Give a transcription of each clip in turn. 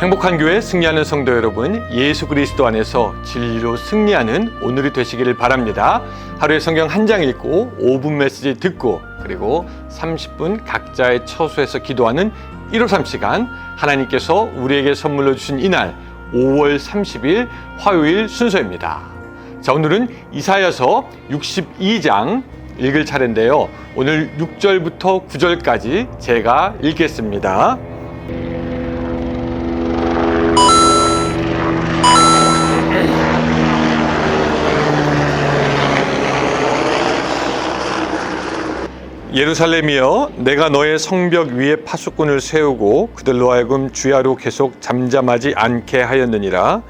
행복한 교회 승리하는 성도 여러분, 예수 그리스도 안에서 진리로 승리하는 오늘이 되시기를 바랍니다. 하루에 성경 한 장 읽고 5분 메시지 듣고 그리고 30분 각자의 처소에서 기도하는 153 시간, 하나님께서 우리에게 선물로 주신 이날 5월 30일 화요일 순서입니다. 자, 오늘은 이사야서 62장 읽을 차례인데요. 오늘 6절부터 9절까지 제가 읽겠습니다. 예루살렘이여, 내가 너의 성벽 위에 파수꾼을 세우고 그들로 하여금 주야로 계속 잠잠하지 않게 하였느니라.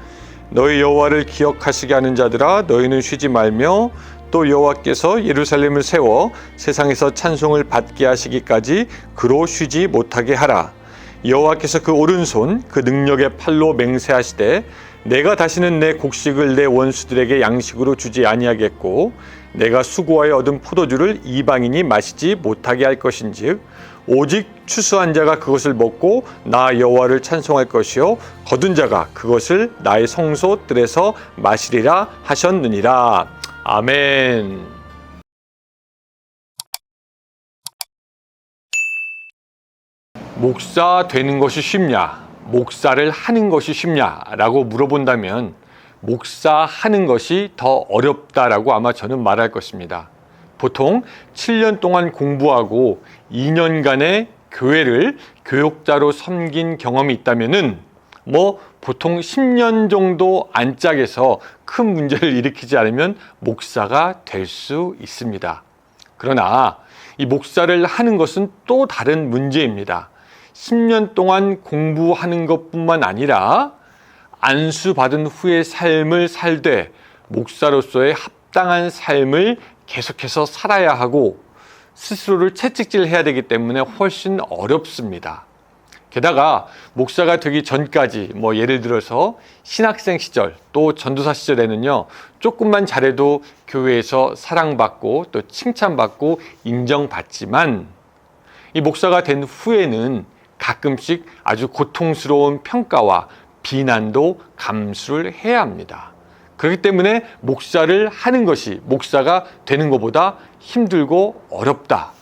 너희 여호와를 기억하시게 하는 자들아, 너희는 쉬지 말며 또 여호와께서 예루살렘을 세워 세상에서 찬송을 받게 하시기까지 그로 쉬지 못하게 하라. 여호와께서 그 오른손 그 능력의 팔로 맹세하시되 내가 다시는 내 곡식을 내 원수들에게 양식으로 주지 아니하겠고 내가 수고하여 얻은 포도주를 이방인이 마시지 못하게 할 것인즉 오직 추수한 자가 그것을 먹고 나 여호와를 찬송할 것이요 거둔 자가 그것을 나의 성소들에서 마시리라 하셨느니라. 아멘. 목사 되는 것이 쉽냐? 목사를 하는 것이 쉽냐라고 물어본다면 목사하는 것이 더 어렵다라고 아마 저는 말할 것입니다. 보통 7년 동안 공부하고 2년간의 교회를 교역자로 섬긴 경험이 있다면은 보통 10년 정도 안짝에서 큰 문제를 일으키지 않으면 목사가 될 수 있습니다. 그러나 이 목사를 하는 것은 또 다른 문제입니다. 10년 동안 공부하는 것뿐만 아니라 안수받은 후의 삶을 살되 목사로서의 합당한 삶을 계속해서 살아야 하고 스스로를 채찍질해야 되기 때문에 훨씬 어렵습니다. 게다가 목사가 되기 전까지 예를 들어서 신학생 시절 또 전도사 시절에는요, 조금만 잘해도 교회에서 사랑받고 또 칭찬받고 인정받지만 이 목사가 된 후에는 가끔씩 아주 고통스러운 평가와 비난도 감수를 해야 합니다. 그렇기 때문에 목사를 하는 것이 목사가 되는 것보다 힘들고 어렵다.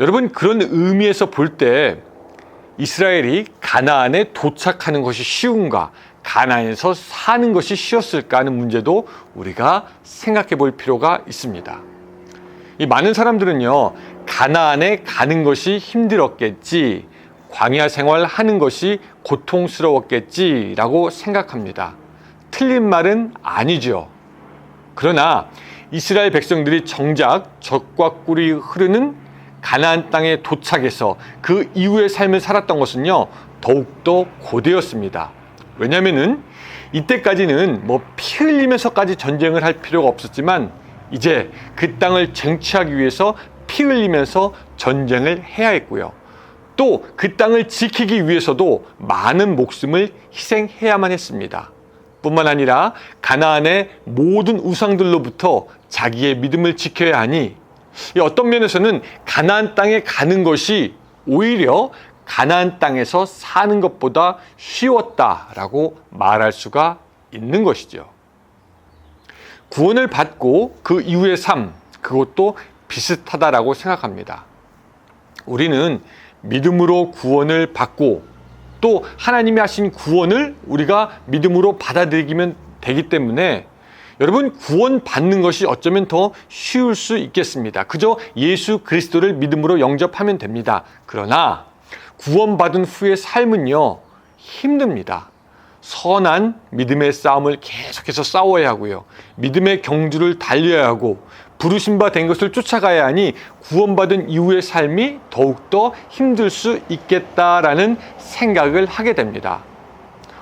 여러분, 그런 의미에서 볼 때 이스라엘이 가나안에 도착하는 것이 쉬운가, 가나안에서 사는 것이 쉬웠을까 하는 문제도 우리가 생각해 볼 필요가 있습니다. 이 많은 사람들은요, 가나안에 가는 것이 힘들었겠지, 광야 생활하는 것이 고통스러웠겠지라고 생각합니다. 틀린 말은 아니죠. 그러나 이스라엘 백성들이 정작 젖과 꿀이 흐르는 가나안 땅에 도착해서 그 이후의 삶을 살았던 것은요, 더욱더 고되었습니다. 왜냐하면은 이때까지는 피 흘리면서까지 전쟁을 할 필요가 없었지만 이제 그 땅을 쟁취하기 위해서 피 흘리면서 전쟁을 해야 했고요. 또 그 땅을 지키기 위해서도 많은 목숨을 희생해야만 했습니다. 뿐만 아니라 가나안의 모든 우상들로부터 자기의 믿음을 지켜야 하니 어떤 면에서는 가나안 땅에 가는 것이 오히려 가나안 땅에서 사는 것보다 쉬웠다라고 말할 수가 있는 것이죠. 구원을 받고 그 이후의 삶, 그것도 비슷하다라고 생각합니다. 우리는 믿음으로 구원을 받고 또 하나님이 하신 구원을 우리가 믿음으로 받아들이면 되기 때문에 여러분, 구원 받는 것이 어쩌면 더 쉬울 수 있겠습니다. 그저 예수 그리스도를 믿음으로 영접하면 됩니다. 그러나 구원받은 후의 삶은요, 힘듭니다. 선한 믿음의 싸움을 계속해서 싸워야 하고요, 믿음의 경주를 달려야 하고 부르신 바 된 것을 쫓아가야 하니 구원받은 이후의 삶이 더욱더 힘들 수 있겠다라는 생각을 하게 됩니다.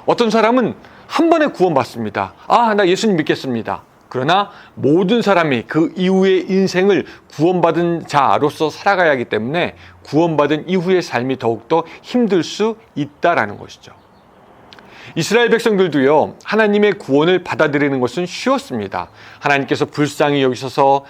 어떤 사람은 한 번에 구원받습니다. 나 예수님 믿겠습니다. 그러나 모든 사람이 그 이후의 인생을 구원받은 자로서 살아가야 하기 때문에 구원받은 이후의 삶이 더욱더 힘들 수 있다라는 것이죠. 이스라엘 백성들도요, 하나님의 구원을 받아들이는 것은 쉬웠습니다. 하나님께서 불쌍히 여기셔서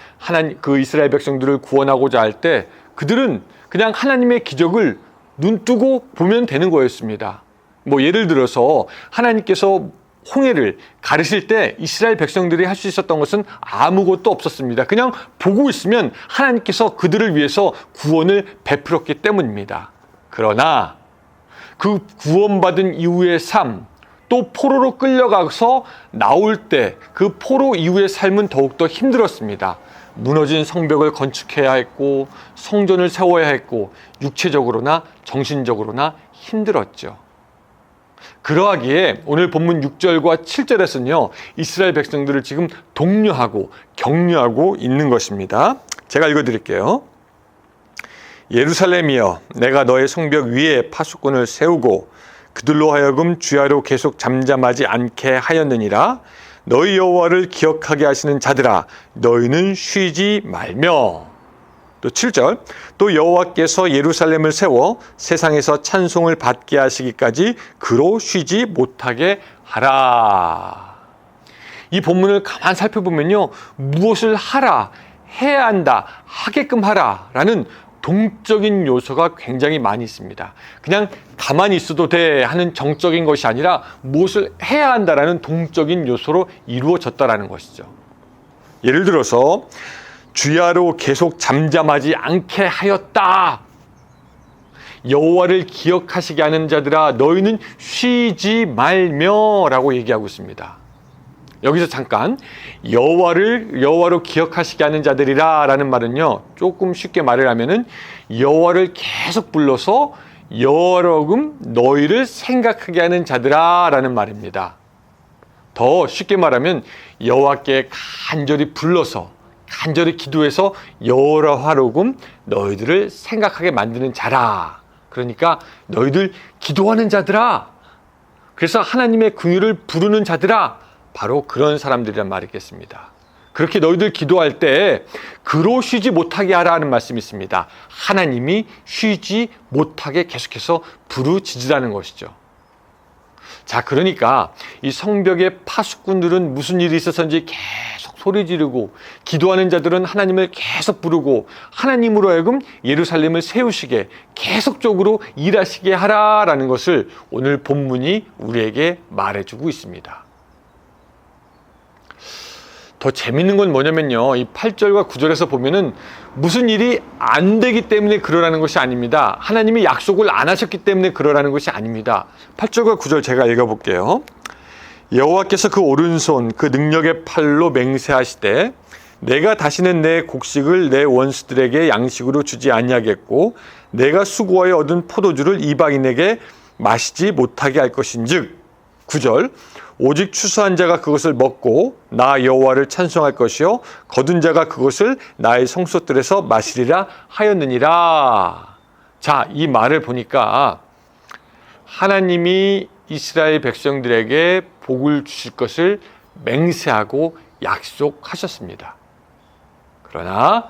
그 이스라엘 백성들을 구원하고자 할 때 그들은 그냥 하나님의 기적을 눈뜨고 보면 되는 거였습니다. 뭐 예를 들어서 하나님께서 홍해를 가르실 때 이스라엘 백성들이 할 수 있었던 것은 아무것도 없었습니다. 그냥 보고 있으면 하나님께서 그들을 위해서 구원을 베풀었기 때문입니다. 그러나 그 구원받은 이후의 삶, 또 포로로 끌려가서 나올 때 그 포로 이후의 삶은 더욱더 힘들었습니다. 무너진 성벽을 건축해야 했고 성전을 세워야 했고 육체적으로나 정신적으로나 힘들었죠. 그러하기에 오늘 본문 6절과 7절에서는요, 이스라엘 백성들을 지금 독려하고 격려하고 있는 것입니다. 제가 읽어드릴게요. 예루살렘이여, 내가 너의 성벽 위에 파수꾼을 세우고 그들로 하여금 주야로 계속 잠잠하지 않게 하였느니라. 너희 여호와를 기억하게 하시는 자들아, 너희는 쉬지 말며. 또 7절, 또 여호와께서 예루살렘을 세워 세상에서 찬송을 받게 하시기까지 그로 쉬지 못하게 하라. 이 본문을 가만 살펴보면요, 무엇을 하라, 해야 한다, 하게끔 하라 라는 동적인 요소가 굉장히 많이 있습니다. 그냥 가만히 있어도 돼 하는 정적인 것이 아니라 무엇을 해야 한다라는 동적인 요소로 이루어졌다라는 것이죠. 예를 들어서 주야로 계속 잠잠하지 않게 하였다. 여호와를 기억하시게 하는 자들아, 너희는 쉬지 말며 라고 얘기하고 있습니다. 여기서 잠깐 여호와로 기억하시게 하는 자들이라 라는 말은요, 조금 쉽게 말을 하면은 여호와를 계속 불러서 여러금 너희를 생각하게 하는 자들아 라는 말입니다. 더 쉽게 말하면 여호와께 간절히 불러서 간절히 기도해서 여호와로금 너희들을 생각하게 만드는 자라. 그러니까 너희들 기도하는 자들아. 그래서 하나님의 긍휼을 부르는 자들아. 바로 그런 사람들이란 말이겠습니다. 그렇게 너희들 기도할 때 그로 쉬지 못하게 하라는 말씀이 있습니다. 하나님이 쉬지 못하게 계속해서 부르짖으라는 것이죠. 자, 그러니까 이 성벽의 파수꾼들은 무슨 일이 있어서인지 계속 소리 지르고, 기도하는 자들은 하나님을 계속 부르고, 하나님으로 하여금 예루살렘을 세우시게 계속적으로 일하시게 하라라는 것을 오늘 본문이 우리에게 말해주고 있습니다. 더 재밌는 건 뭐냐면요, 이 8절과 9절에서 보면은 무슨 일이 안 되기 때문에 그러라는 것이 아닙니다. 하나님이 약속을 안 하셨기 때문에 그러라는 것이 아닙니다. 8절과 9절 제가 읽어볼게요. 여호와께서 그 오른손 그 능력의 팔로 맹세하시되 내가 다시는 내 곡식을 내 원수들에게 양식으로 주지 아니하겠고 내가 수고하여 얻은 포도주를 이방인에게 마시지 못하게 할 것인즉. 9절, 오직 추수한 자가 그것을 먹고 나 여호와를 찬송할 것이요 거둔 자가 그것을 나의 성소들에서 마시리라 하였느니라. 자, 이 말을 보니까 하나님이 이스라엘 백성들에게 복을 주실 것을 맹세하고 약속하셨습니다. 그러나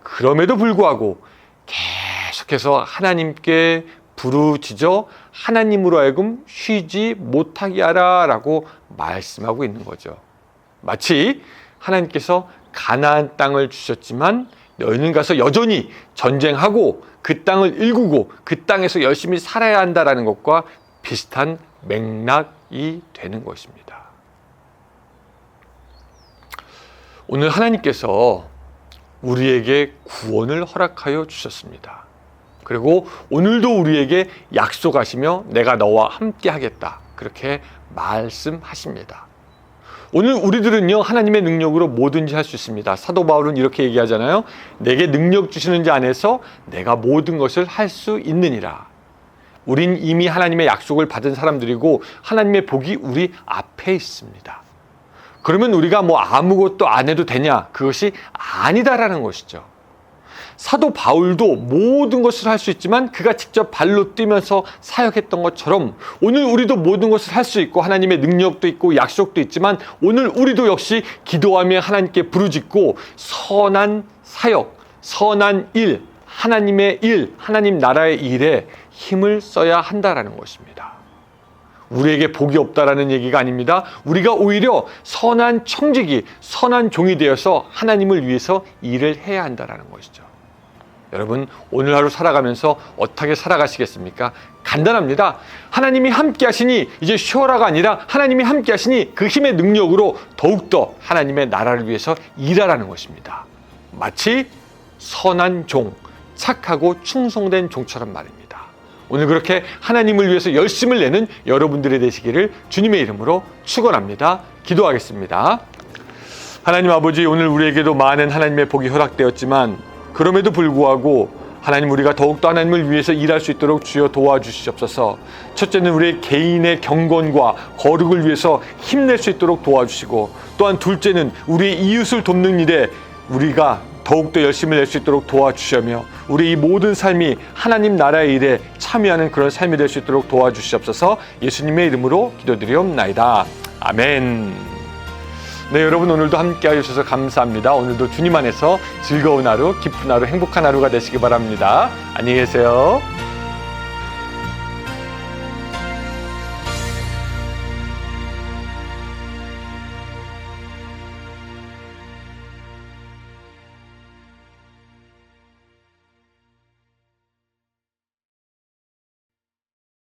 그럼에도 불구하고 계속해서 하나님께 부르짖어 하나님으로 하여금 쉬지 못하게 하라라고 말씀하고 있는 거죠. 마치 하나님께서 가나안 땅을 주셨지만 너희는 가서 여전히 전쟁하고 그 땅을 일구고 그 땅에서 열심히 살아야 한다라는 것과 비슷한 맥락이 되는 것입니다. 오늘 하나님께서 우리에게 구원을 허락하여 주셨습니다. 그리고 오늘도 우리에게 약속하시며 내가 너와 함께 하겠다, 그렇게 말씀하십니다. 오늘 우리들은요, 하나님의 능력으로 뭐든지 할 수 있습니다. 사도 바울은 이렇게 얘기하잖아요. 내게 능력 주시는 자 안에서 내가 모든 것을 할 수 있느니라. 우린 이미 하나님의 약속을 받은 사람들이고 하나님의 복이 우리 앞에 있습니다. 그러면 우리가 뭐 아무것도 안 해도 되냐? 그것이 아니다라는 것이죠. 사도 바울도 모든 것을 할 수 있지만 그가 직접 발로 뛰면서 사역했던 것처럼 오늘 우리도 모든 것을 할 수 있고 하나님의 능력도 있고 약속도 있지만 오늘 우리도 역시 기도하며 하나님께 부르짖고 선한 사역, 선한 일, 하나님의 일, 하나님 나라의 일에 힘을 써야 한다라는 것입니다. 우리에게 복이 없다라는 얘기가 아닙니다. 우리가 오히려 선한 청지기, 선한 종이 되어서 하나님을 위해서 일을 해야 한다라는 것이죠. 여러분, 오늘 하루 살아가면서 어떻게 살아가시겠습니까? 간단합니다. 하나님이 함께 하시니 이제 쉬어라가 아니라 하나님이 함께 하시니 그 힘의 능력으로 더욱더 하나님의 나라를 위해서 일하라는 것입니다. 마치 선한 종, 착하고 충성된 종처럼 말입니다. 오늘 그렇게 하나님을 위해서 열심을 내는 여러분들이 되시기를 주님의 이름으로 축원합니다. 기도하겠습니다. 하나님 아버지, 오늘 우리에게도 많은 하나님의 복이 허락되었지만 그럼에도 불구하고 하나님, 우리가 더욱더 하나님을 위해서 일할 수 있도록 주여 도와주시옵소서. 첫째는 우리 개인의 경건과 거룩을 위해서 힘낼 수 있도록 도와주시고, 또한 둘째는 우리 이웃을 돕는 일에 우리가 더욱더 열심을 낼 수 있도록 도와주시며, 우리 이 모든 삶이 하나님 나라의 일에 참여하는 그런 삶이 될 수 있도록 도와주시옵소서. 예수님의 이름으로 기도드리옵나이다. 아멘. 네, 여러분 오늘도 함께 해주셔서 감사합니다. 오늘도 주님 안에서 즐거운 하루, 기쁜 하루, 행복한 하루가 되시기 바랍니다. 안녕히 계세요.